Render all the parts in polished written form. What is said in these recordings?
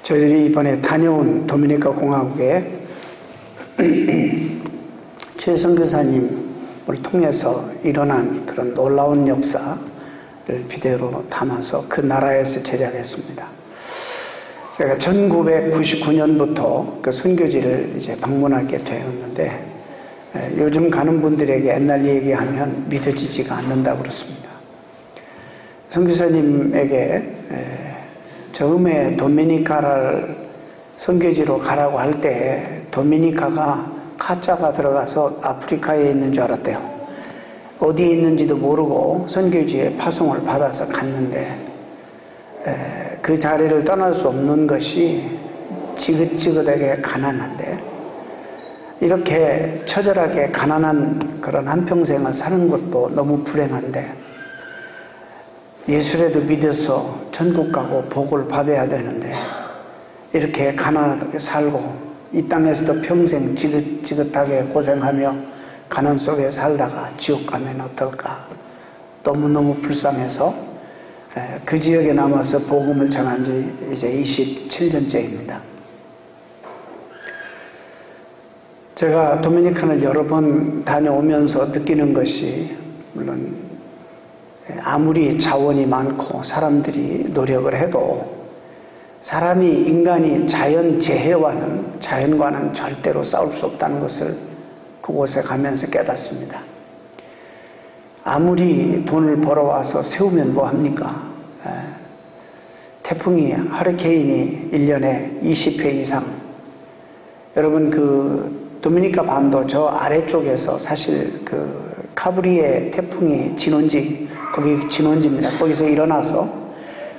저희들이 이번에 다녀온 도미니카 공화국에 최 선교사님을 통해서 일어난 그런 놀라운 역사를 비디오로 담아서 그 나라에서 제작했습니다. 제가 1999년부터 그 선교지를 이제 방문하게 되었는데, 요즘 가는 분들에게 옛날 얘기하면 믿어지지가 않는다고 그렇습니다. 선교사님에게 처음에 도미니카를 선교지로 가라고 할 때 도미니카가 카자가 들어가서 아프리카에 있는 줄 알았대요. 어디에 있는지도 모르고 선교지에 파송을 받아서 갔는데, 그 자리를 떠날 수 없는 것이 지긋지긋하게 가난한데, 이렇게 처절하게 가난한 그런 한평생을 사는 것도 너무 불행한데, 예수라도 믿어서 천국 가고 복을 받아야 되는데 이렇게 가난하게 살고 이 땅에서도 평생 지긋지긋하게 고생하며 가난 속에 살다가 지옥 가면 어떨까, 너무너무 불쌍해서 그 지역에 남아서 복음을 전한 지 이제 27년째입니다. 제가 도미니카를 여러 번 다녀오면서 느끼는 것이, 물론 아무리 자원이 많고 사람들이 노력을 해도 인간이 자연과는 절대로 싸울 수 없다는 것을 그곳에 가면서 깨닫습니다. 아무리 돈을 벌어와서 세우면 뭐합니까? 태풍이, 허리케인이 1년에 20회 이상. 여러분, 그 도미니카 반도 저 아래쪽에서 사실 그 카브리에 태풍이 거기 진원지입니다. 거기서 일어나서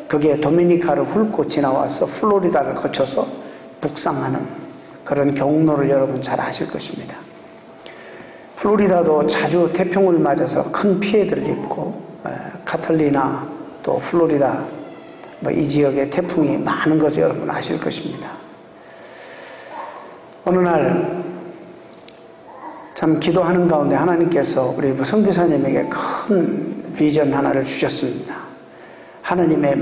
그게 도미니카를 훑고 지나와서 플로리다를 거쳐서 북상하는 그런 경로를 여러분 잘 아실 것입니다. 플로리다도 자주 태풍을 맞아서 큰 피해들을 입고, 카탈리나 또 플로리다 이 지역에 태풍이 많은 것을 여러분 아실 것입니다. 어느 날 참 기도하는 가운데 하나님께서 우리 선교사님에게 큰 비전 하나를 주셨습니다. 하나님의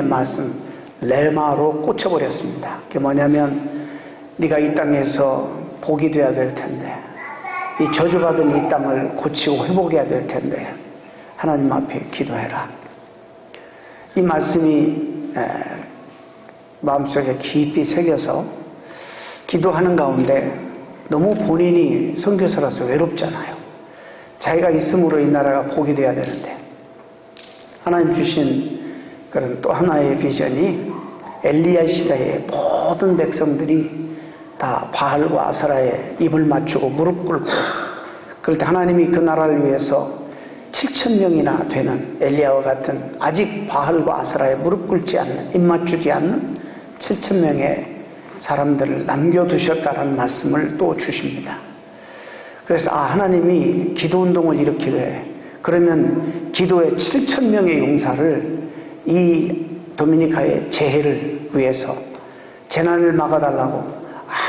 말씀 레마로 꽂혀버렸습니다. 그게 뭐냐면, 네가 이 땅에서 복이 돼야 될 텐데, 이 저주받은 이 땅을 고치고 회복해야 될 텐데 하나님 앞에 기도해라. 이 말씀이 마음속에 깊이 새겨서 기도하는 가운데, 너무 본인이 선교사라서 외롭잖아요. 자기가 있음으로 이 나라가 복이 돼야 되는데, 하나님 주신 그런 또 하나의 비전이 엘리야 시대의 모든 백성들이 다 바알과 아세라에 입을 맞추고 무릎 꿇고, 그럴 때 하나님이 그 나라를 위해서 7,000명이나 되는 엘리야와 같은 아직 바알과 아세라에 무릎 꿇지 않는, 입 맞추지 않는 7,000명의 사람들을 남겨두셨다는 말씀을 또 주십니다. 그래서 하나님이 기도운동을 일으키래. 그러면 기도의 7,000명의 용사를 이 도미니카의 재해를 위해서, 재난을 막아달라고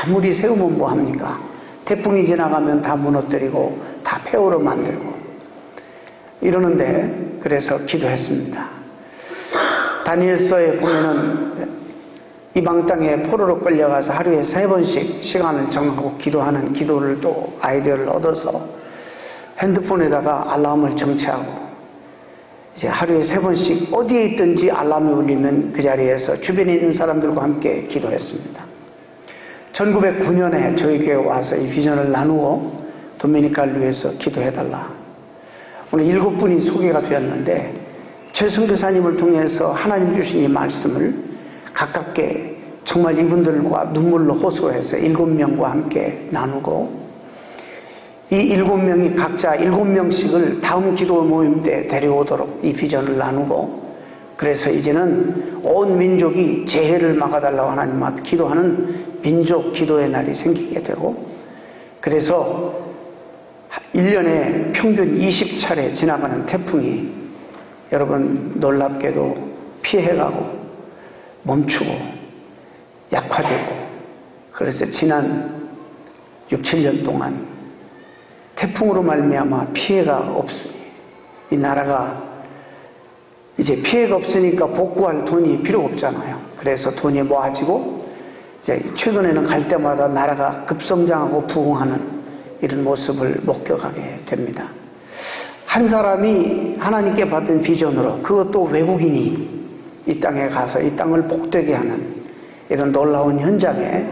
아무리 세우면 뭐합니까? 태풍이 지나가면 다 무너뜨리고 다 폐허로 만들고 이러는데, 그래서 기도했습니다. 다니엘서에 보면은 이방 땅에 포로로 끌려가서 하루에 3번씩 시간을 정하고 기도하는 기도를 또 아이디어를 얻어서 핸드폰에다가 알람을 정치하고, 이제 하루에 3번씩 어디에 있든지 알람이 울리면 그 자리에서 주변에 있는 사람들과 함께 기도했습니다. 1909년에 저희 교회에 와서 이 비전을 나누고 도미니카를 위해서 기도해달라. 오늘 7분이 소개가 되었는데, 최 선교사님을 통해서 하나님 주신 이 말씀을 가깝게 정말 이분들과 눈물로 호소해서 7명과 함께 나누고, 이 7명이 각자 7명씩을 다음 기도 모임 때 데려오도록 이 비전을 나누고, 그래서 이제는 온 민족이 재해를 막아달라고 하나님 앞에 기도하는 민족 기도의 날이 생기게 되고, 그래서 1년에 평균 20차례 지나가는 태풍이 여러분 놀랍게도 피해가고 멈추고 약화되고, 그래서 지난 6, 7년 동안 태풍으로 말미암아 피해가 없으니 이 나라가 이제 피해가 없으니까 복구할 돈이 필요 없잖아요. 그래서 돈이 모아지고 이제 최근에는 갈 때마다 나라가 급성장하고 부흥하는 이런 모습을 목격하게 됩니다. 한 사람이 하나님께 받은 비전으로, 그것도 외국인이 이 땅에 가서 이 땅을 복되게 하는 이런 놀라운 현장에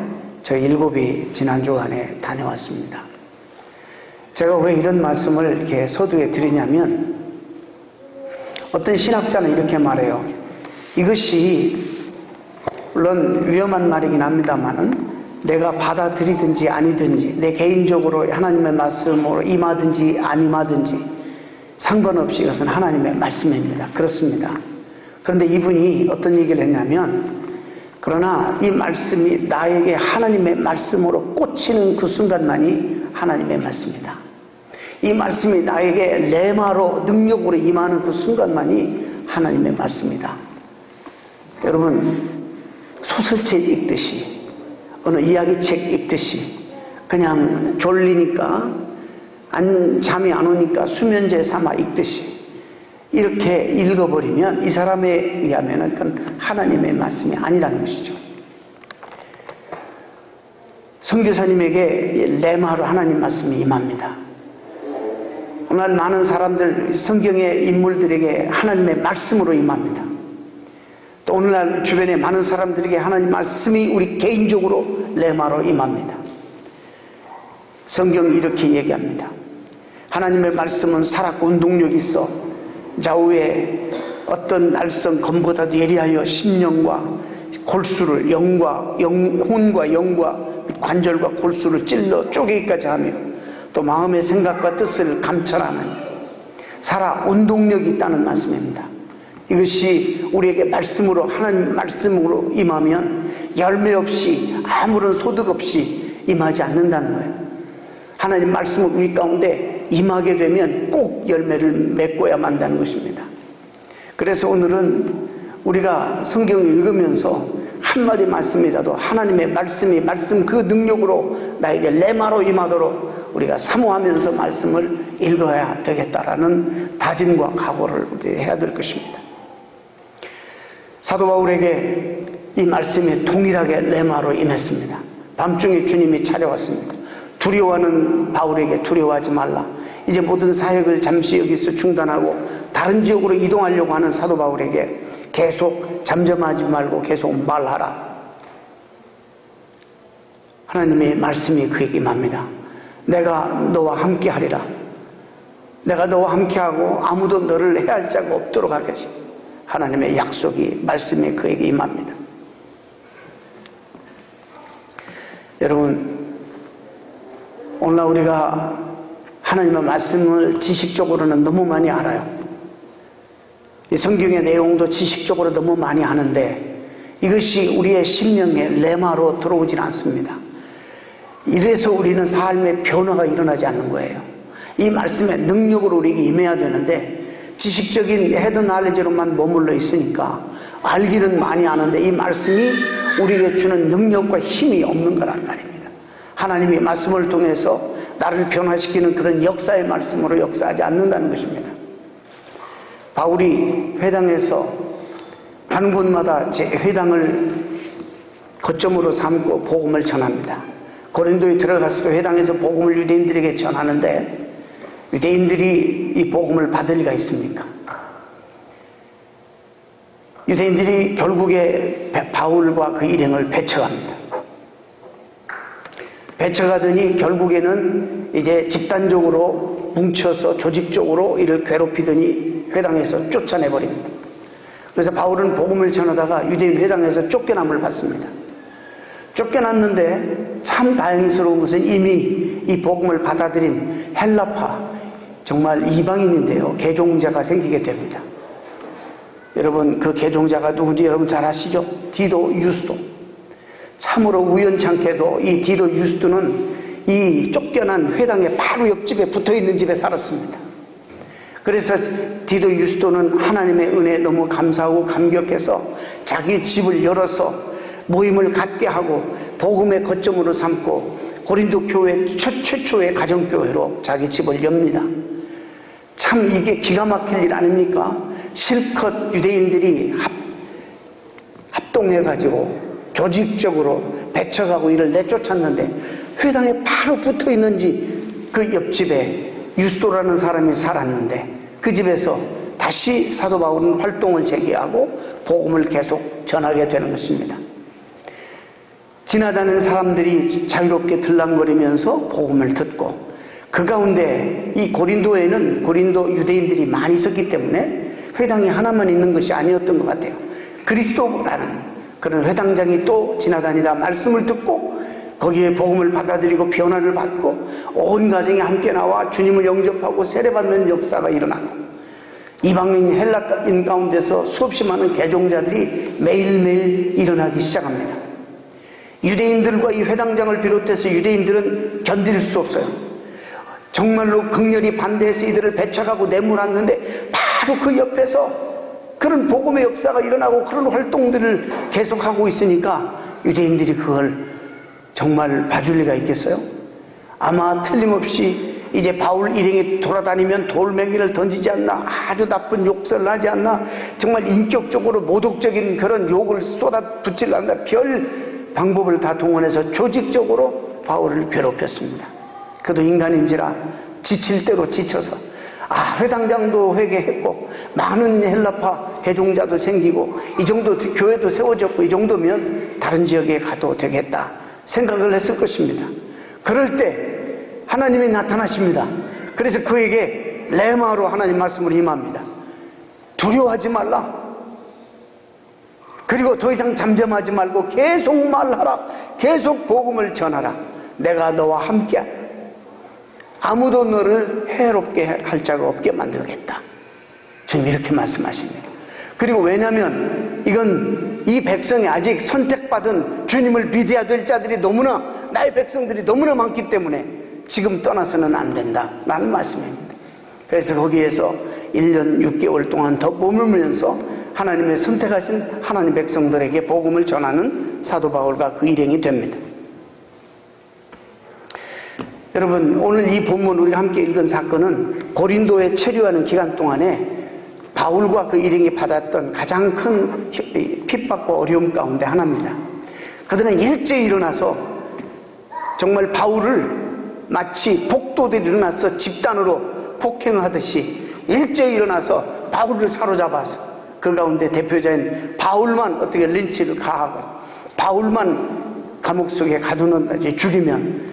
저희 일곱이 지난 주간에 다녀왔습니다. 제가 왜 이런 말씀을 이렇게 서두에 드리냐면, 어떤 신학자는 이렇게 말해요. 이것이 물론 위험한 말이긴 합니다만은 내가 받아들이든지 아니든지, 내 개인적으로 하나님의 말씀으로 임하든지 안 임하든지 상관없이 이것은 하나님의 말씀입니다. 그렇습니다. 그런데 이분이 어떤 얘기를 했냐면, 그러나 이 말씀이 나에게 하나님의 말씀으로 꽂히는 그 순간만이 하나님의 말씀이다. 이 말씀이 나에게 레마로 능력으로 임하는 그 순간만이 하나님의 말씀이다. 여러분, 소설책 읽듯이, 어느 이야기책 읽듯이 그냥 졸리니까 잠이 안 오니까 수면제 삼아 읽듯이 이렇게 읽어버리면 이 사람에 의하면 그건 하나님의 말씀이 아니라는 것이죠. 선교사님에게 레마로 하나님 말씀이 임합니다. 오늘 많은 사람들, 성경의 인물들에게 하나님의 말씀으로 임합니다. 또 오늘날 주변에 많은 사람들에게 하나님 말씀이 우리 개인적으로 레마로 임합니다. 성경이 이렇게 얘기합니다. 하나님의 말씀은 살았고 운동력이 있어 좌우에 어떤 날성 검보다도 예리하여 심령과 골수를, 혼과 영과 관절과 골수를 찔러 쪼개기까지 하며 또 마음의 생각과 뜻을 감찰하는 살아 운동력이 있다는 말씀입니다. 이것이 우리에게 말씀으로, 하나님 말씀으로 임하면 열매 없이, 아무런 소득 없이 임하지 않는다는 거예요. 하나님 말씀을 우리 가운데 임하게 되면 꼭 열매를 맺고야 만다는 것입니다. 그래서 오늘은 우리가 성경을 읽으면서 한마디 말씀이라도 하나님의 말씀이, 말씀 그 능력으로 나에게 레마로 임하도록 우리가 사모하면서 말씀을 읽어야 되겠다라는 다짐과 각오를 우리 해야 될 것입니다. 사도 바울에게 이 말씀이 동일하게 레마로 임했습니다. 밤중에 주님이 찾아왔습니다. 두려워하는 바울에게 두려워하지 말라. 이제 모든 사역을 잠시 여기서 중단하고 다른 지역으로 이동하려고 하는 사도 바울에게 계속 잠잠하지 말고 계속 말하라. 하나님의 말씀이 그에게 임합니다. 내가 너와 함께 하리라. 내가 너와 함께하고 아무도 너를 해할 자가 없도록 하겠다. 하나님의 약속이, 말씀이 그에게 임합니다. 여러분, 오늘 우리가 하나님의 말씀을 지식적으로는 너무 많이 알아요. 이 성경의 내용도 지식적으로 너무 많이 아는데 이것이 우리의 심령에 레마로 들어오질 않습니다. 이래서 우리는 삶의 변화가 일어나지 않는 거예요. 이 말씀의 능력으로 우리에게 임해야 되는데 지식적인 헤드 날리지로만 머물러 있으니까 알기는 많이 아는데 이 말씀이 우리에게 주는 능력과 힘이 없는 거란 말입니다. 하나님이 말씀을 통해서 나를 변화시키는 그런 역사의 말씀으로 역사하지 않는다는 것입니다. 바울이 회당에서 가는 곳마다 제 회당을 거점으로 삼고 복음을 전합니다. 고린도에 들어가서 회당에서 복음을 유대인들에게 전하는데 유대인들이 이 복음을 받을 리가 있습니까? 유대인들이 결국에 바울과 그 일행을 배척합니다. 배척하더니 결국에는 이제 집단적으로 뭉쳐서 조직적으로 이를 괴롭히더니 회당에서 쫓아내버립니다. 그래서 바울은 복음을 전하다가 유대인 회당에서 쫓겨남을 받습니다. 쫓겨났는데 참 다행스러운 것은 이미 이 복음을 받아들인 헬라파, 정말 이방인인데요, 개종자가 생기게 됩니다. 여러분, 그 개종자가 누군지 여러분 잘 아시죠? 디도 유스도. 참으로 우연찮게도 이 디도 유스도는 이 쫓겨난 회당의 바로 옆집에 붙어있는 집에 살았습니다. 그래서 디도 유스도는 하나님의 은혜에 너무 감사하고 감격해서 자기 집을 열어서 모임을 갖게 하고 복음의 거점으로 삼고 고린도 교회 최초의 가정교회로 자기 집을 엽니다. 참 이게 기가 막힐 일 아닙니까? 실컷 유대인들이 합동해가지고 조직적으로 배척하고 이를 내쫓았는데 회당에 바로 붙어 있는지 그 옆집에 유스도라는 사람이 살았는데 그 집에서 다시 사도 바울은 활동을 재개하고 복음을 계속 전하게 되는 것입니다. 지나다니는 사람들이 자유롭게 들락거리면서 복음을 듣고 그 가운데 이 고린도에는 고린도 유대인들이 많이 있었기 때문에 회당이 하나만 있는 것이 아니었던 것 같아요. 그리스도라는 그런 회당장이 또 지나다니다 말씀을 듣고 거기에 복음을 받아들이고 변화를 받고 온 가정이 함께 나와 주님을 영접하고 세례받는 역사가 일어나고 이방인 헬라인 가운데서 수없이 많은 개종자들이 매일매일 일어나기 시작합니다. 유대인들과 이 회당장을 비롯해서 유대인들은 견딜 수 없어요. 정말로 극렬히 반대해서 이들을 배척하고 내몰았는데 바로 그 옆에서 그런 복음의 역사가 일어나고 그런 활동들을 계속하고 있으니까 유대인들이 그걸 정말 봐줄 리가 있겠어요? 아마 틀림없이 이제 바울 일행이 돌아다니면 돌멩이를 던지지 않나, 아주 나쁜 욕설을 하지 않나, 정말 인격적으로 모독적인 그런 욕을 쏟아붓질 않나, 별 방법을 다 동원해서 조직적으로 바울을 괴롭혔습니다. 그도 인간인지라 지칠 대로 지쳐서 회당장도 회개했고 많은 헬라파 개종자도 생기고 이 정도 교회도 세워졌고 이 정도면 다른 지역에 가도 되겠다 생각을 했을 것입니다. 그럴 때 하나님이 나타나십니다. 그래서 그에게 레마로 하나님 말씀을 임합니다. 두려워하지 말라. 그리고 더 이상 잠잠하지 말고 계속 말하라. 계속 복음을 전하라. 내가 너와 함께하라. 아무도 너를 해롭게 할 자가 없게 만들겠다. 주님 이렇게 말씀하십니다. 그리고 왜냐하면 이건 이 백성이 아직 선택받은 주님을 믿어야 될 자들이 너무나 나의 백성들이 너무나 많기 때문에 지금 떠나서는 안 된다 라는 말씀입니다. 그래서 거기에서 1년 6개월 동안 더 머물면서 하나님의 선택하신 하나님 백성들에게 복음을 전하는 사도 바울과 그 일행이 됩니다. 여러분 오늘 이 본문 우리가 함께 읽은 사건은 고린도에 체류하는 기간 동안에 바울과 그 일행이 받았던 가장 큰 핍박과 어려움 가운데 하나입니다. 그들은 일제히 일어나서 정말 바울을 마치 폭도들이 일어나서 집단으로 폭행하듯이 일제히 일어나서 바울을 사로잡아서 그 가운데 대표자인 바울만 어떻게 린치를 가하고 바울만 감옥 속에 가두는 죽이면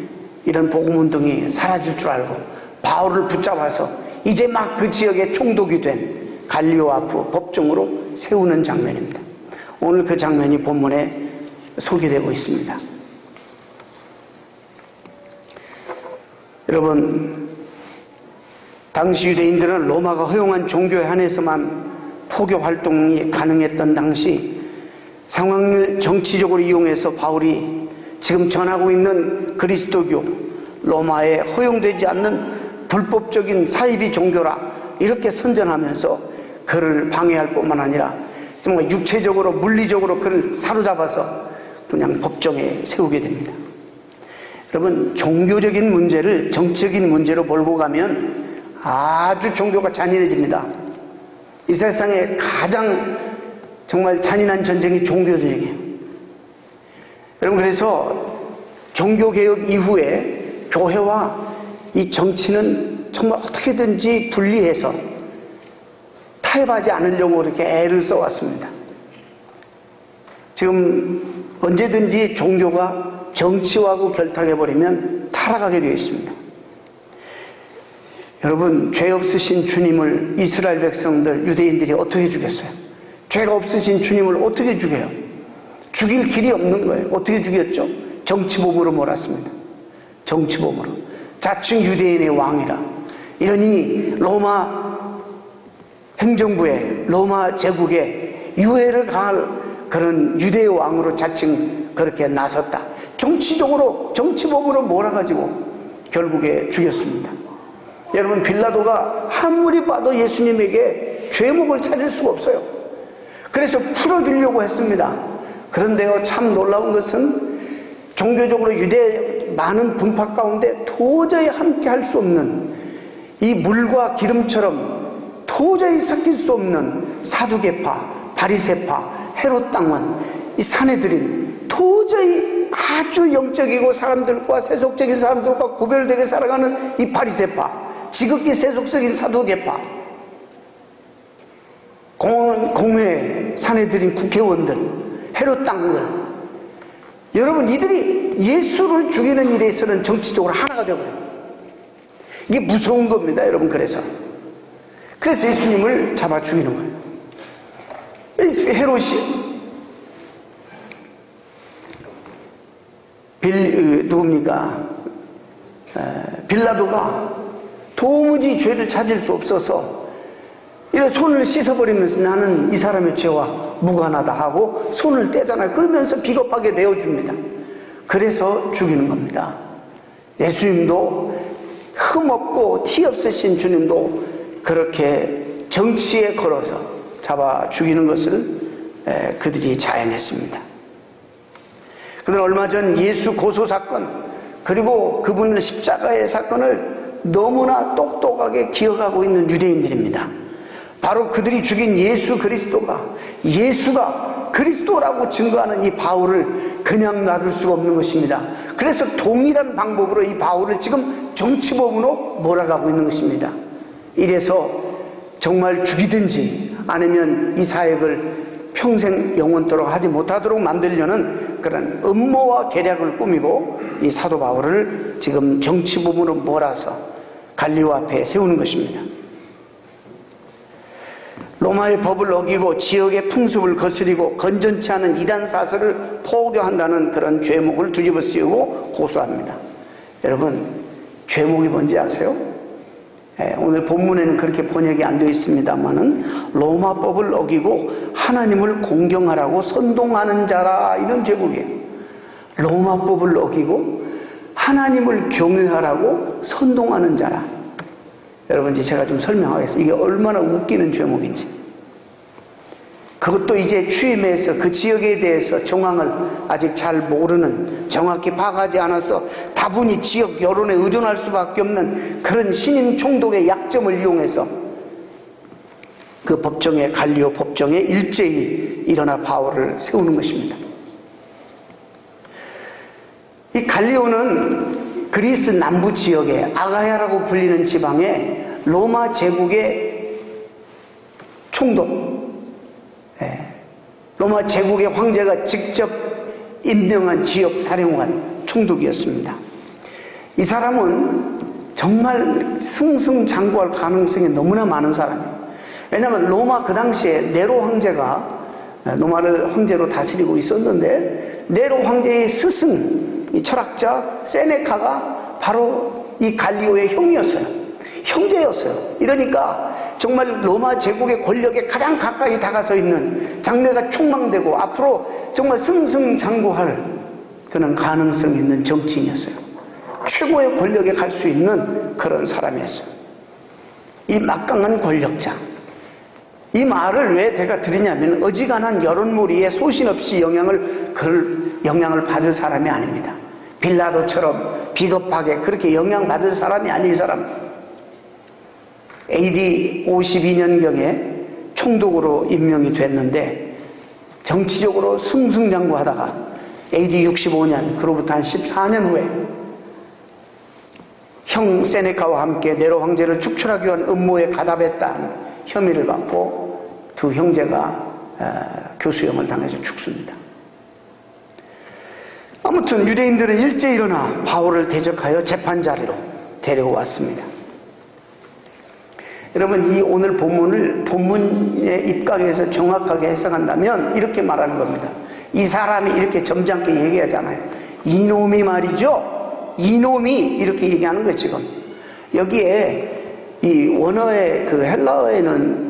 이런 복음운동이 사라질 줄 알고 바울을 붙잡아서 이제 막 그 지역에 총독이 된 갈리오 아프 법정으로 세우는 장면입니다. 오늘 그 장면이 본문에 소개되고 있습니다. 여러분 당시 유대인들은 로마가 허용한 종교에 한해서만 포교 활동이 가능했던 당시 상황을 정치적으로 이용해서 바울이 지금 전하고 있는 그리스도교 로마에 허용되지 않는 불법적인 사이비 종교라 이렇게 선전하면서 그를 방해할 뿐만 아니라 정말 육체적으로 물리적으로 그를 사로잡아서 그냥 법정에 세우게 됩니다. 여러분 종교적인 문제를 정치적인 문제로 몰고 가면 아주 종교가 잔인해집니다. 이 세상에 가장 정말 잔인한 전쟁이 종교전쟁이에요. 여러분 그래서 종교개혁 이후에 교회와 이 정치는 정말 어떻게든지 분리해서 타협하지 않으려고 이렇게 애를 써왔습니다. 지금 언제든지 종교가 정치하고 결탁해버리면 타락하게 되어 있습니다. 여러분 죄 없으신 주님을 이스라엘 백성들 유대인들이 어떻게 죽였어요? 죄가 없으신 주님을 어떻게 죽여요? 죽일 길이 없는 거예요. 어떻게 죽였죠? 정치범으로 몰았습니다. 정치범으로. 자칭 유대인의 왕이라. 이러니 로마 행정부에 로마 제국에 유해를 가할 그런 유대의 왕으로 자칭 그렇게 나섰다. 정치적으로 정치범으로 몰아가지고 결국에 죽였습니다. 여러분 빌라도가 아무리 봐도 예수님에게 죄목을 찾을 수가 없어요. 그래서 풀어주려고 했습니다. 그런데요 참 놀라운 것은 종교적으로 유대 많은 분파 가운데 도저히 함께 할 수 없는 이 물과 기름처럼 도저히 섞일 수 없는 사두개파, 바리새파, 헤롯 당원, 이 사내들인 도저히 아주 영적이고 사람들과 세속적인 사람들과 구별되게 살아가는 이 바리새파, 지극히 세속적인 사두개파, 공회 사내들인 국회의원들, 헤롯 당원들, 여러분 이들이 예수를 죽이는 일에 있어서는 정치적으로 하나가 되어버려요. 이게 무서운 겁니다, 여러분. 그래서 예수님을 잡아 죽이는 거예요. 헤롯이 누굽니까? 빌라도가 도무지 죄를 찾을 수 없어서 이런 손을 씻어버리면서 나는 이 사람의 죄와 무관하다 하고 손을 떼잖아요. 그러면서 비겁하게 내어줍니다. 그래서 죽이는 겁니다. 예수님도 흠없고 티 없으신 주님도 그렇게 정치에 걸어서 잡아 죽이는 것을 그들이 자행했습니다. 그들은 얼마 전 예수 고소 사건, 그리고 그분을 십자가의 사건을 너무나 똑똑하게 기억하고 있는 유대인들입니다. 바로 그들이 죽인 예수 그리스도가, 예수가 그리스도라고 증거하는 이 바울을 그냥 놔둘 수가 없는 것입니다. 그래서 동일한 방법으로 이 바울을 지금 정치범으로 몰아가고 있는 것입니다. 이래서 정말 죽이든지 아니면 이 사역을 평생 영원토록 하지 못하도록 만들려는 그런 음모와 계략을 꾸미고 이 사도 바울을 지금 정치범으로 몰아서 갈리오 앞에 세우는 것입니다. 로마의 법을 어기고 지역의 풍습을 거스리고 건전치 않은 이단 사설을 포교한다는 그런 죄목을 뒤집어 씌우고 고소합니다. 여러분, 죄목이 뭔지 아세요? 오늘 본문에는 그렇게 번역이 안 되어 있습니다만은 로마법을 어기고 하나님을 공경하라고 선동하는 자라, 이런 제목이에요. 로마법을 어기고 하나님을 경외하라고 선동하는 자라. 여러분, 이제 제가 좀 설명하겠습니다. 이게 얼마나 웃기는 죄목인지. 그것도 이제 취임해서 그 지역에 대해서 정황을 아직 잘 모르는, 정확히 파악하지 않아서 다분히 지역 여론에 의존할 수밖에 없는 그런 신임 총독의 약점을 이용해서 그 법정에, 갈리오 법정에 일제히 일어나 바울을 세우는 것입니다. 이 갈리오는 그리스 남부 지역의 아가야라고 불리는 지방의 로마 제국의 총독, 로마 제국의 황제가 직접 임명한 지역 사령관 총독이었습니다. 이 사람은 정말 승승장구할 가능성이 너무나 많은 사람이에요. 왜냐하면 로마 그 당시에 네로 황제가 로마를 황제로 다스리고 있었는데, 네로 황제의 스승, 이 철학자 세네카가 바로 이 갈리오의 형이었어요. 형제였어요. 이러니까 정말 로마 제국의 권력에 가장 가까이 다가서 있는, 장래가 촉망되고 앞으로 정말 승승장구할 그런 가능성 있는 정치인이었어요. 최고의 권력에 갈 수 있는 그런 사람이었어요. 이 막강한 권력자. 이 말을 왜 제가 드리냐면, 어지간한 여론몰이에 소신 없이 영향을 받을 사람이 아닙니다. 빌라도처럼 비겁하게 그렇게 영향받을 사람이 아닌 사람. AD 52년경에 총독으로 임명이 됐는데 정치적으로 승승장구하다가 AD 65년, 그로부터 한 14년 후에 형 세네카와 함께 네로 황제를 축출하기 위한 음모에 가담했다는 혐의를 받고 두 형제가 교수형을 당해서 죽습니다. 아무튼 유대인들은 일제히 일어나 바울을 대적하여 재판 자리로 데리고 왔습니다. 여러분, 이 오늘 본문의 입각에서 정확하게 해석한다면 이렇게 말하는 겁니다. 이 사람이 이렇게 점잖게 얘기하잖아요. 이놈이 말이죠. 이놈이 이렇게 얘기하는 거예요, 지금. 여기에 이 원어의 그 헬라어에는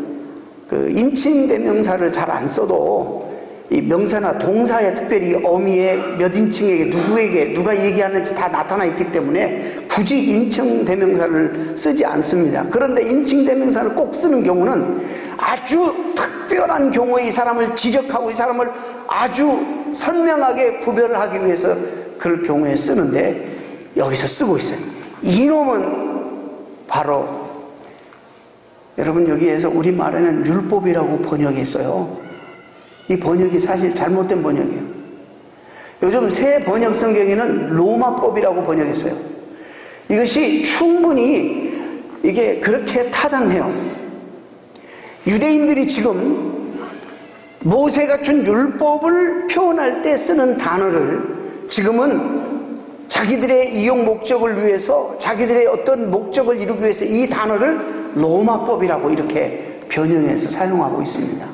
그 인칭 대명사를 잘 안 써도 이 명사나 동사에 특별히 어미의 몇 인칭에게 누구에게 누가 얘기하는지 다 나타나 있기 때문에 굳이 인칭 대명사를 쓰지 않습니다. 그런데 인칭 대명사를 꼭 쓰는 경우는 아주 특별한 경우에 이 사람을 지적하고 이 사람을 아주 선명하게 구별을 하기 위해서 그럴 경우에 쓰는데 여기서 쓰고 있어요. 이놈은 바로 여러분, 여기에서 우리말에는 율법이라고 번역했어요. 이 번역이 사실 잘못된 번역이에요. 요즘 새 번역 성경에는 로마법이라고 번역했어요. 이것이 충분히 이게 그렇게 타당해요. 유대인들이 지금 모세가 준 율법을 표현할 때 쓰는 단어를 지금은 자기들의 이용 목적을 위해서, 자기들의 어떤 목적을 이루기 위해서 이 단어를 로마법이라고 이렇게 변형해서 사용하고 있습니다.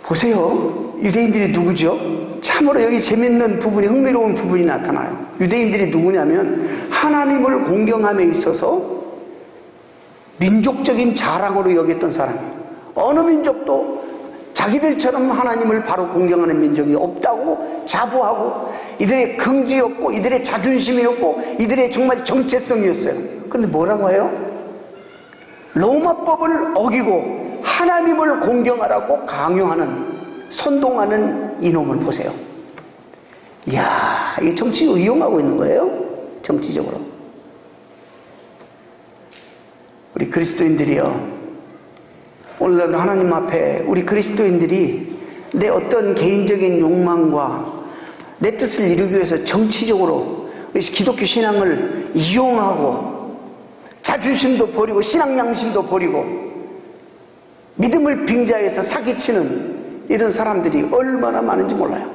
보세요. 유대인들이 누구죠? 참으로 여기 재밌는 부분이, 흥미로운 부분이 나타나요. 유대인들이 누구냐면 하나님을 공경함에 있어서 민족적인 자랑으로 여겼던 사람이에요. 어느 민족도 자기들처럼 하나님을 바로 공경하는 민족이 없다고 자부하고, 이들의 긍지였고 이들의 자존심이었고 이들의 정말 정체성이었어요. 그런데 뭐라고 해요? 로마법을 어기고 하나님을 공경하라고 강요하는, 선동하는 이놈을 보세요. 이야, 이게 정치적으로 이용하고 있는 거예요. 정치적으로. 우리 그리스도인들이요, 오늘날도 하나님 앞에 우리 그리스도인들이 내 어떤 개인적인 욕망과 내 뜻을 이루기 위해서 정치적으로 우리 기독교 신앙을 이용하고 자존심도 버리고 신앙 양심도 버리고 믿음을 빙자해서 사기치는 이런 사람들이 얼마나 많은지 몰라요.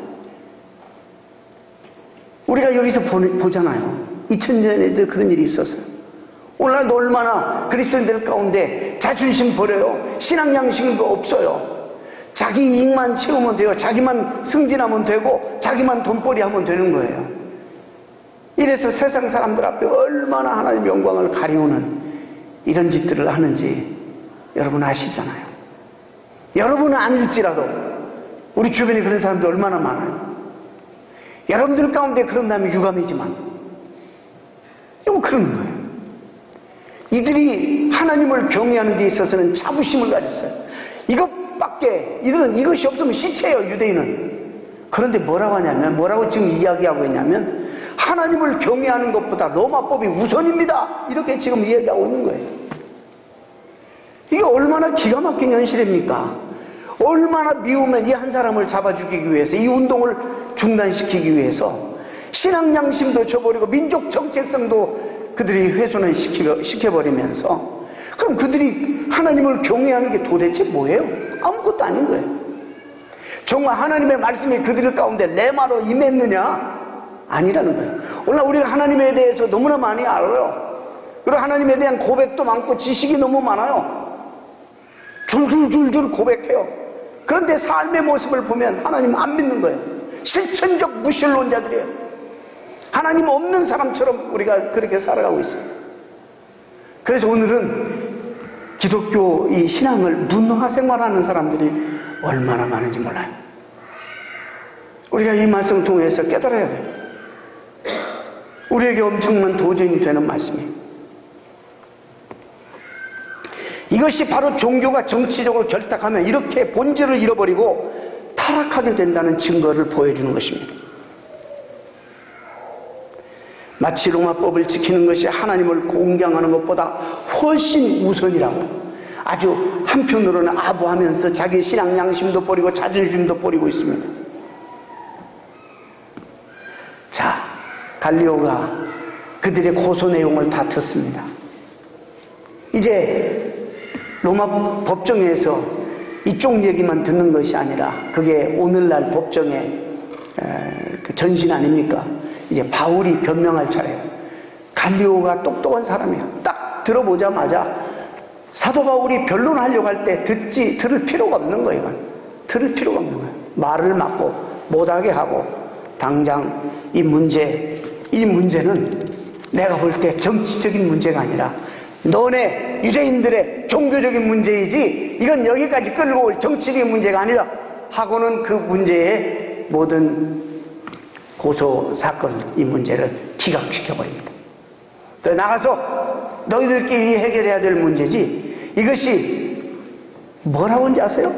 우리가 여기서 보잖아요. 2000년 전에도 그런 일이 있었어요. 오늘날도 얼마나 그리스도인들 가운데 자존심 버려요. 신앙 양심도 없어요. 자기 이익만 채우면 돼요. 자기만 승진하면 되고 자기만 돈벌이 하면 되는 거예요. 이래서 세상 사람들 앞에 얼마나 하나님의 영광을 가리우는 이런 짓들을 하는지 여러분 아시잖아요. 여러분은 아닐지라도 우리 주변에 그런 사람들 얼마나 많아요. 여러분들 가운데 그런다면 유감이지만 뭐 그러는 거예요. 이들이 하나님을 경외하는 데 있어서는 자부심을 가졌어요. 이것밖에, 이들은 이것이 없으면 시체예요, 유대인은. 그런데 뭐라고 하냐면, 뭐라고 지금 이야기하고 있냐면, 하나님을 경외하는 것보다 로마법이 우선입니다, 이렇게 지금 이야기하고 있는 거예요. 이게 얼마나 기가 막힌 현실입니까? 얼마나 미우면 이 한 사람을 잡아 죽이기 위해서, 이 운동을 중단시키기 위해서 신앙 양심도 저버리고 민족 정체성도 그들이 훼손을 시켜버리면서, 그럼 그들이 하나님을 경외하는 게 도대체 뭐예요? 아무것도 아닌 거예요. 정말 하나님의 말씀이 그들 가운데 레마로 임했느냐? 아니라는 거예요. 오늘 우리가 하나님에 대해서 너무나 많이 알아요. 그리고 하나님에 대한 고백도 많고 지식이 너무 많아요. 줄줄줄줄 고백해요. 그런데 삶의 모습을 보면 하나님 안 믿는 거예요. 실천적 무신론자들이에요. 하나님 없는 사람처럼 우리가 그렇게 살아가고 있어요. 그래서 오늘은 기독교 이 신앙을 문화 생활하는 사람들이 얼마나 많은지 몰라요. 우리가 이 말씀을 통해서 깨달아야 돼요. 우리에게 엄청난 도전이 되는 말씀이에요. 이것이 바로 종교가 정치적으로 결탁하면 이렇게 본질을 잃어버리고 타락하게 된다는 증거를 보여주는 것입니다. 마치 로마법을 지키는 것이 하나님을 공경하는 것보다 훨씬 우선이라고, 아주 한편으로는 아부하면서 자기 신앙 양심도 버리고 자존심도 버리고 있습니다. 자, 갈리오가 그들의 고소 내용을 다 듣습니다. 이제 로마 법정에서 이쪽 얘기만 듣는 것이 아니라, 그게 오늘날 법정의 그 전신 아닙니까? 이제 바울이 변명할 차례예요. 갈리오가 똑똑한 사람이에요. 딱 들어보자마자 사도 바울이 변론하려고 할 때 들을 필요가 없는 거예요. 이건 들을 필요가 없는 거예요. 말을 막고 못하게 하고, 당장 이 문제는 내가 볼 때 정치적인 문제가 아니라 너네 유대인들의 종교적인 문제이지, 이건 여기까지 끌고 올 정치적인 문제가 아니다 하고는 그 문제의 모든 고소 사건, 이 문제를 기각시켜버립니다. 또 나가서 너희들끼리 해결해야 될 문제지, 이것이 뭐라고 하는지 아세요?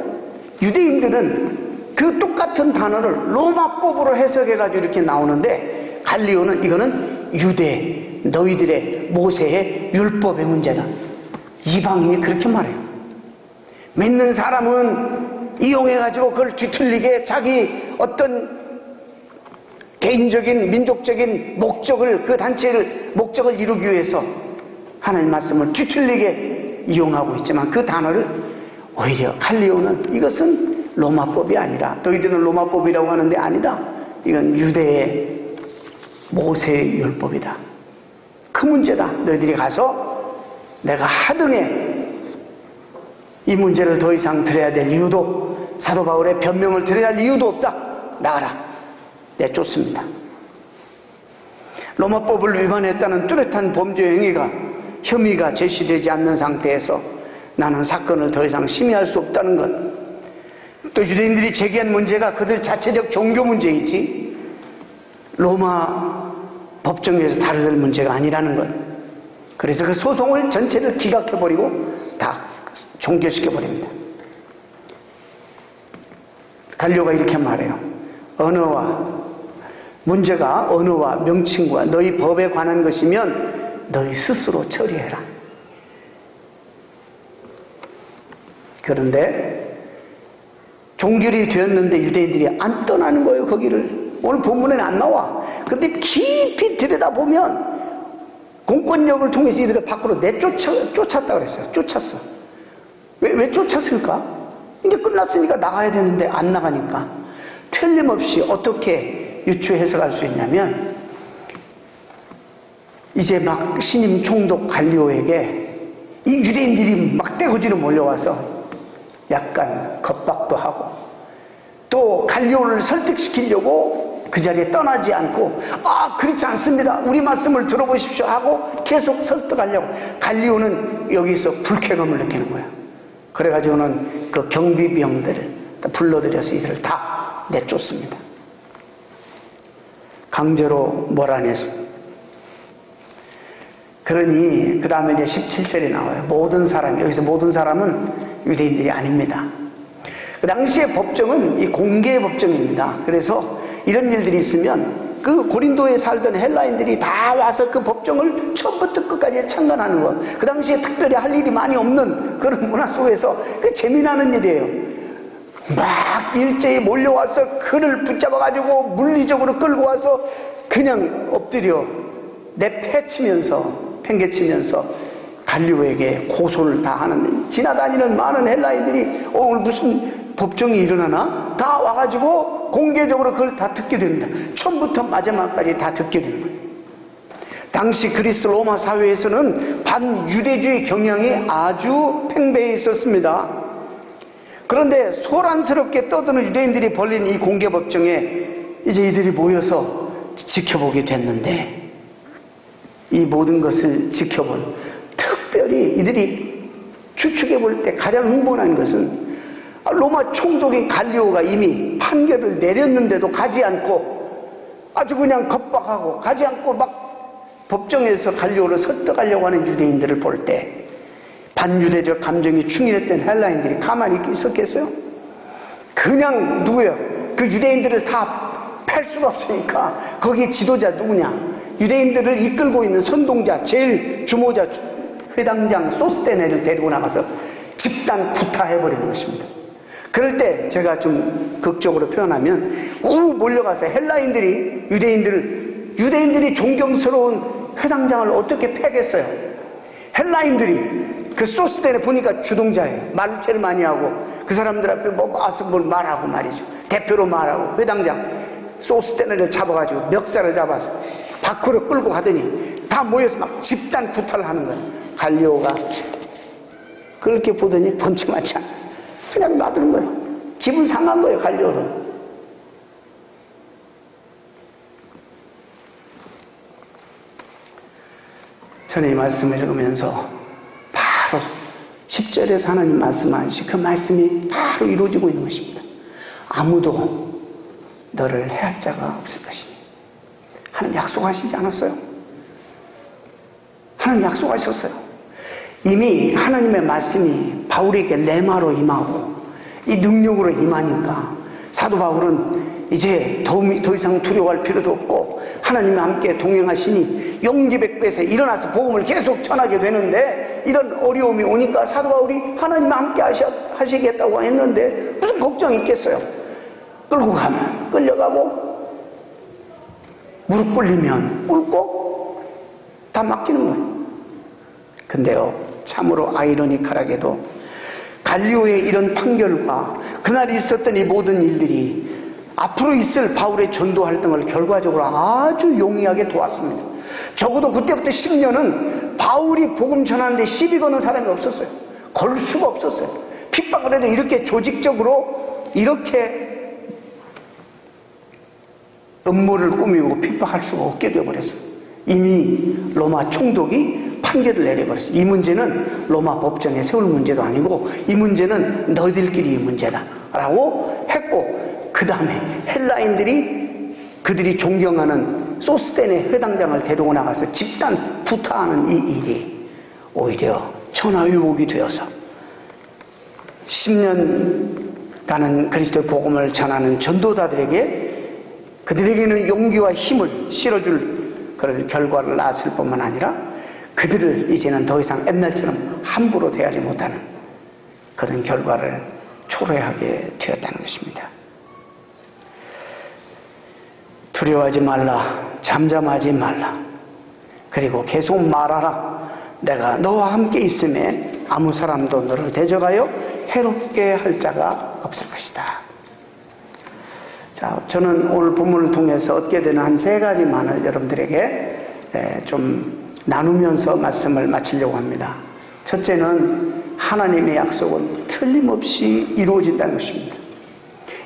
유대인들은 그 똑같은 단어를 로마법으로 해석해가지고 이렇게 나오는데, 갈리오는 이거는 유대, 너희들의 모세의 율법의 문제다, 이방인이 그렇게 말해요. 믿는 사람은 이용해가지고 그걸 뒤틀리게 자기 어떤 개인적인 민족적인 목적을, 그 단체를 목적을 이루기 위해서 하나님 말씀을 뒤틀리게 이용하고 있지만, 그 단어를 오히려 갈리오는 이것은 로마법이 아니라, 너희들은 로마법이라고 하는데 아니다, 이건 유대의 모세의 율법이다, 그 문제다. 너희들이 가서 내가 하등에 이 문제를 더 이상 들어야 될 이유도, 사도 바울의 변명을 들어야 할 이유도 없다. 나가라. 내쫓습니다. 로마법을 위반했다는 뚜렷한 범죄 행위가, 혐의가 제시되지 않는 상태에서 나는 사건을 더 이상 심의할 수 없다는 것, 또 유대인들이 제기한 문제가 그들 자체적 종교 문제이지 로마 법정에서 다루될 문제가 아니라는 것, 그래서 그 소송을 전체를 기각해버리고 다 종결시켜버립니다. 갈리오가 이렇게 말해요. 문제가 언어와 명칭과 너희 법에 관한 것이면 너희 스스로 처리해라. 그런데 종결이 되었는데 유대인들이 안 떠나는 거예요, 거기를. 오늘 본문에는 안 나와. 근데 깊이 들여다보면 공권력을 통해서 이들을 밖으로 쫓았다 그랬어요. 쫓았어. 왜 쫓았을까? 이제 끝났으니까 나가야 되는데 안 나가니까. 틀림없이 어떻게 유추해석할 수 있냐면, 이제 막 신임 총독 갈리오에게 이 유대인들이 막대거지로 몰려와서 약간 겁박도 하고, 또 갈리오를 설득시키려고 그 자리에 떠나지 않고, 그렇지 않습니다, 우리 말씀을 들어보십시오 하고 계속 설득하려고. 갈리오는 여기서 불쾌감을 느끼는 거예요. 그래가지고는 그 경비병들을 불러들여서 이들을 다 내쫓습니다. 강제로 몰아내서. 그러니 그 다음에 이제 17절이 나와요. 모든 사람, 여기서 모든 사람은 유대인들이 아닙니다. 그 당시의 법정은 이 공개 법정입니다. 그래서 이런 일들이 있으면 그 고린도에 살던 헬라인들이 다 와서 그 법정을 처음부터 끝까지 참관하는 것, 그 당시에 특별히 할 일이 많이 없는 그런 문화 속에서 그 재미나는 일이에요. 막 일제히 몰려와서 그를 붙잡아가지고 물리적으로 끌고 와서 그냥 엎드려 내팽개치면서 갈리오에게 고소를 다 하는, 지나다니는 많은 헬라인들이 오늘 무슨 법정이 일어나나 다 와가지고 공개적으로 그걸 다 듣게 됩니다. 처음부터 마지막까지 다 듣게 되는 거예요. 당시 그리스 로마 사회에서는 반유대주의 경향이 아주 팽배해 있었습니다. 그런데 소란스럽게 떠드는 유대인들이 벌린 이 공개 법정에 이제 이들이 모여서 지켜보게 됐는데, 이 모든 것을 지켜본, 특별히 이들이 추측해 볼 때 가장 흥분한 것은 로마 총독인 갈리오가 이미 판결을 내렸는데도 가지 않고, 아주 그냥 겁박하고 가지 않고 막 법정에서 갈리오를 설득하려고 하는 유대인들을 볼 때 반유대적 감정이 충일했던 헬라인들이 가만히 있었겠어요? 그냥 누구예요? 그 유대인들을 다 팔 수가 없으니까 거기 지도자 누구냐? 유대인들을 이끌고 있는 선동자, 제일 주모자, 회당장 소스테네를 데리고 나가서 집단 구타해버리는 것입니다. 그럴 때 제가 좀 극적으로 표현하면 몰려가서 헬라인들이 유대인들이 존경스러운 회당장을 어떻게 패겠어요? 헬라인들이 그 소스테네 보니까 주동자예요. 말을 제일 많이 하고 그 사람들 앞에 와서 뭘 말하고 말이죠. 대표로 말하고 회당장 소스테네를 잡아가지고 멱살을 잡아서 밖으로 끌고 가더니 다 모여서 막 집단 구타를 하는 거예요. 갈리오가 그렇게 보더니 번쩍하지 않아요. 그냥 놔두는 거예요. 기분 상한 거예요, 갈리오도. 저는 이 말씀을 읽으면서 바로 10절에서 하나님 말씀하신 그 말씀이 바로 이루어지고 있는 것입니다. 아무도 너를 해할 자가 없을 것이니. 하나님 약속하시지 않았어요? 하나님 약속하셨어요. 이미 하나님의 말씀이 바울에게 레마로 임하고 이 능력으로 임하니까 사도 바울은 이제 더 이상 두려워할 필요도 없고 하나님과 함께 동행하시니 용기 백배에서 일어나서 복음을 계속 전하게 되는데, 이런 어려움이 오니까 사도 바울이 하나님 함께 하시겠다고 했는데 무슨 걱정이 있겠어요. 끌고 가면 끌려가고 무릎 꿇리면 꿇고 다 맡기는 거예요. 근데요, 참으로 아이러니컬하게도 갈리오의 이런 판결과 그날 있었던 이 모든 일들이 앞으로 있을 바울의 전도 활동을 결과적으로 아주 용이하게 도왔습니다. 적어도 그때부터 10년은 바울이 복음 전하는데 시비 거는 사람이 없었어요. 걸 수가 없었어요. 핍박을 해도 이렇게 조직적으로 이렇게 음모를 꾸미고 핍박할 수가 없게 되어버렸어요. 이미 로마 총독이 판결을 내려버렸어요. 이 문제는 로마 법정에 세울 문제도 아니고 이 문제는 너희들끼리의 문제다 라고 했고, 그 다음에 헬라인들이 그들이 존경하는 소스테네 회당장을 데리고 나가서 집단 부타하는 이 일이 오히려 천하유복이 되어서 10년간은 그리스도의 복음을 전하는 전도자들에게 그들에게는 용기와 힘을 실어줄 그런 결과를 낳았을 뿐만 아니라 그들을 이제는 더 이상 옛날처럼 함부로 대하지 못하는 그런 결과를 초래하게 되었다는 것입니다. 두려워하지 말라, 잠잠하지 말라, 그리고 계속 말하라. 내가 너와 함께 있음에 아무 사람도 너를 대적하여 해롭게 할 자가 없을 것이다. 자, 저는 오늘 본문을 통해서 얻게 되는 한 3가지만을 여러분들에게 좀 나누면서 말씀을 마치려고 합니다. 첫째는 하나님의 약속은 틀림없이 이루어진다는 것입니다.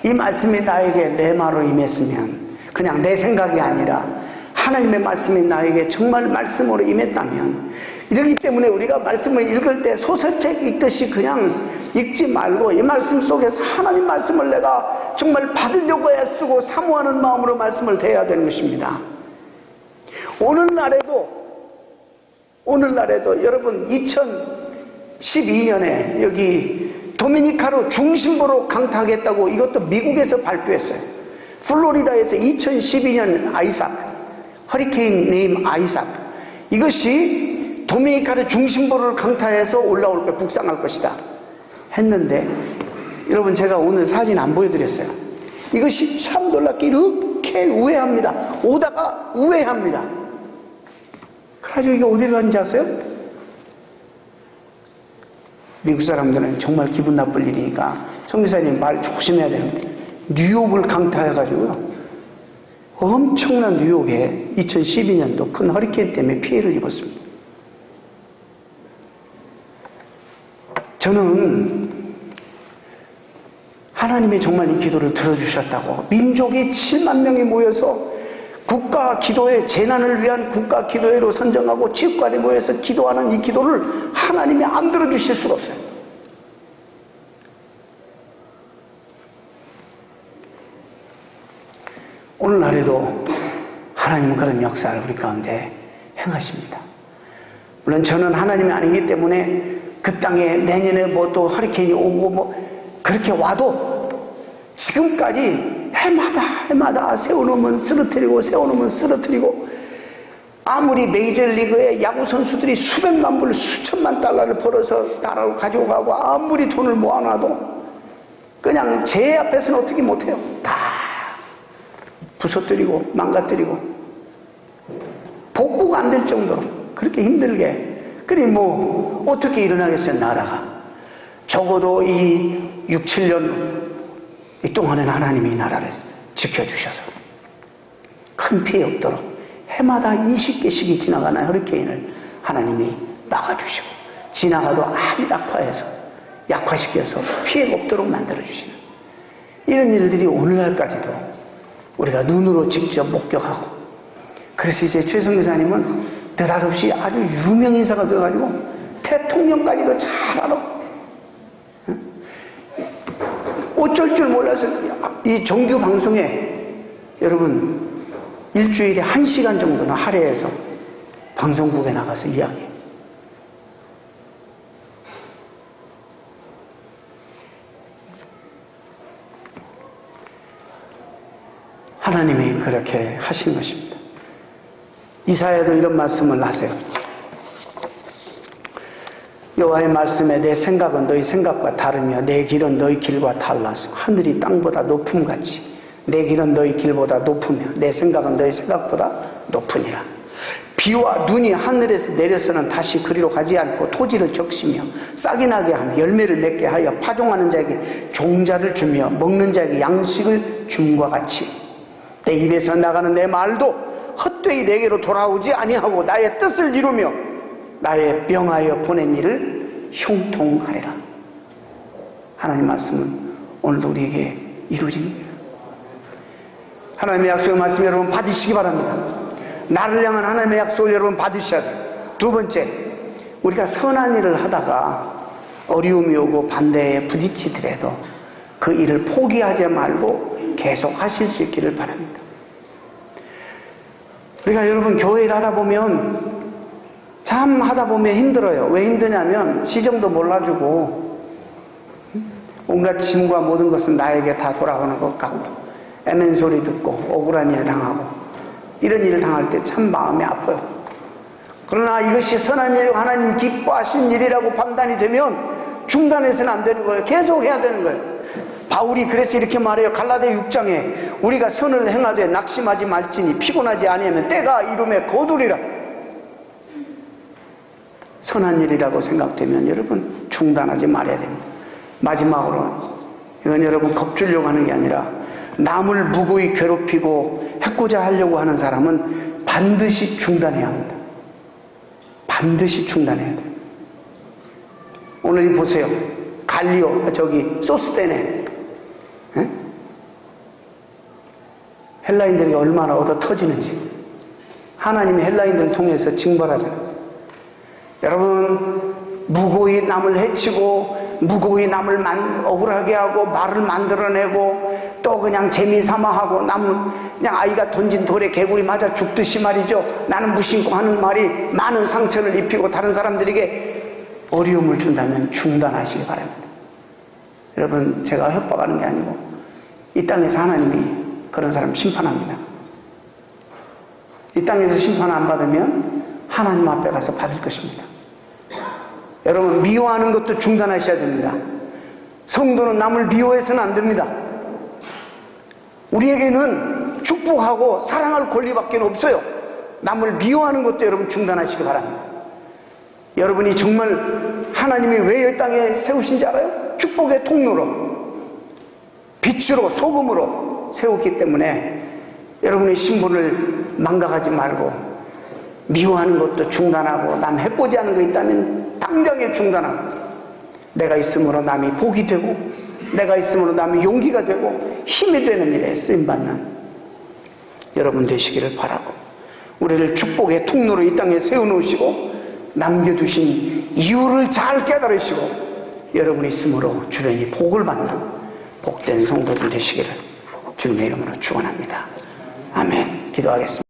이 말씀이 나에게 내 말로 임했으면, 그냥 내 생각이 아니라 하나님의 말씀이 나에게 정말 말씀으로 임했다면, 이러기 때문에 우리가 말씀을 읽을 때 소설책 읽듯이 그냥 읽지 말고 이 말씀 속에서 하나님 말씀을 내가 정말 받으려고 애쓰고 사모하는 마음으로 말씀을 대해야 되는 것입니다. 오늘날에도 여러분 2012년에 여기 도미니카로 중심부로 강타하겠다고 이것도 미국에서 발표했어요. 플로리다에서 2012년 허리케인 네임 아이삭, 이것이 도미니카를 중심부를 강타해서 올라올 거, 북상할 것이다 했는데, 여러분 제가 오늘 사진 안 보여드렸어요. 이것이 참 놀랍게 이렇게 우회합니다. 오다가 우회합니다. 그래가지고 이게 어디로 가는지 아세요? 미국 사람들은 정말 기분 나쁠 일이니까 선교사님 말 조심해야 되는데, 뉴욕을 강타해가지고요, 엄청난 뉴욕에 2012년도 큰 허리케인 때문에 피해를 입었습니다. 저는 하나님이 정말 이 기도를 들어주셨다고, 민족이 7만 명이 모여서 국가 기도회, 재난을 위한 국가 기도회로 선정하고 체육관에 모여서 기도하는 이 기도를 하나님이 안 들어주실 수가 없어요. 오늘날에도 하나님은 그런 역사를 우리 가운데 행하십니다. 물론 저는 하나님이 아니기 때문에 그 땅에 내년에 뭐 또 허리케인이 오고 뭐 그렇게 와도 지금까지 해마다 세워놓으면 쓰러뜨리고 아무리 메이저리그의 야구 선수들이 수백만 불, 수천만 달러를 벌어서 나라로 가지고 가고 아무리 돈을 모아놔도 그냥 제 앞에서는 어떻게 못해요. 다 부서뜨리고 망가뜨리고 복구가 안 될 정도로 그렇게 힘들게. 그리 뭐 어떻게 일어나겠어요, 나라가. 적어도 이 6, 7년 이 동안은 하나님이 이 나라를 지켜주셔서 큰 피해 없도록 해마다 20개씩이 지나가는 허리케인을 하나님이 막아주시고, 지나가도 아주 약화시켜서 피해가 없도록 만들어주시는 이런 일들이 오늘날까지도 우리가 눈으로 직접 목격하고, 그래서 이제 최 선교사님은 느닷없이 아주 유명 인사가 되어가지고 대통령까지도 잘 알아. 어쩔 줄 몰라서 이 정규 방송에 여러분 일주일에 1시간 정도는 할애해서 방송국에 나가서 이야기해요. 하나님이 그렇게 하신 것입니다. 이사야도 이런 말씀을 하세요. 여호와의 말씀에 내 생각은 너희 생각과 다르며 내 길은 너희 길과 달라서 하늘이 땅보다 높음같이 내 길은 너희 길보다 높으며 내 생각은 너희 생각보다 높으니라. 비와 눈이 하늘에서 내려서는 다시 그리로 가지 않고 토지를 적시며 싹이 나게 하며 열매를 맺게 하여 파종하는 자에게 종자를 주며 먹는 자에게 양식을 줌과 같이 내 입에서 나가는 내 말도 헛되이 내게로 돌아오지 아니하고 나의 뜻을 이루며 나의 명하여 보낸 일을 형통하리라. 하나님 말씀은 오늘도 우리에게 이루어집니다. 하나님의 약속의 말씀 여러분 받으시기 바랍니다. 나를 향한 하나님의 약속을 여러분 받으셔야 돼요. 두 번째, 우리가 선한 일을 하다가 어려움이 오고 반대에 부딪히더라도 그 일을 포기하지 말고 계속 하실 수 있기를 바랍니다. 우리가 여러분 교회 일 하다 보면 참 하다 보면 힘들어요. 왜 힘드냐면 시정도 몰라주고 온갖 짐과 모든 것은 나에게 다 돌아오는 것 같고 애맨 소리 듣고 억울한 일 당하고 이런 일 당할 때 참 마음이 아파요. 그러나 이것이 선한 일, 하나님 기뻐하신 일이라고 판단이 되면 중단해서는 안 되는 거예요. 계속 해야 되는 거예요. 바울이 그래서 이렇게 말해요. 갈라디아 6장에 우리가 선을 행하되 낙심하지 말지니 피곤하지 아니하면 때가 이름에 거두리라. 선한 일이라고 생각되면 여러분 중단하지 말아야 됩니다. 마지막으로 이건 여러분 겁주려고 하는 게 아니라 남을 무고히 괴롭히고 해코자 하려고 하는 사람은 반드시 중단해야 합니다. 반드시 중단해야 돼요. 오늘 보세요. 갈리오 소스테네 헬라인들이 얼마나 얻어 터지는지 하나님이 헬라인들을 통해서 징벌하잖아요. 여러분 무고히 남을 해치고 무고히 남을 억울하게 하고 말을 만들어내고 또 그냥 재미삼아 하고 남은 그냥 아이가 던진 돌에 개구리 맞아 죽듯이 말이죠. 나는 무심코 하는 말이 많은 상처를 입히고 다른 사람들에게 어려움을 준다면 중단하시기 바랍니다. 여러분 제가 협박하는 게 아니고 이 땅에서 하나님이 그런 사람 심판합니다. 이 땅에서 심판 안 받으면 하나님 앞에 가서 받을 것입니다. 여러분 미워하는 것도 중단하셔야 됩니다. 성도는 남을 미워해서는 안 됩니다. 우리에게는 축복하고 사랑할 권리밖에 없어요. 남을 미워하는 것도 여러분 중단하시기 바랍니다. 여러분이 정말 하나님이 왜 이 땅에 세우신지 알아요? 축복의 통로로 빛으로 소금으로 세웠기 때문에 여러분의 신분을 망각하지 말고 미워하는 것도 중단하고 남 해보지 않은 거 있다면 당장에 중단하고 내가 있음으로 남이 복이 되고 내가 있음으로 남이 용기가 되고 힘이 되는 일에 쓰임받는 여러분 되시기를 바라고 우리를 축복의 통로로 이 땅에 세워놓으시고 남겨두신 이유를 잘 깨달으시고 여러분이 있음으로 주변이 복을 받는 복된 성도들 되시기를 주님의 이름으로 축원합니다. 아멘. 기도하겠습니다.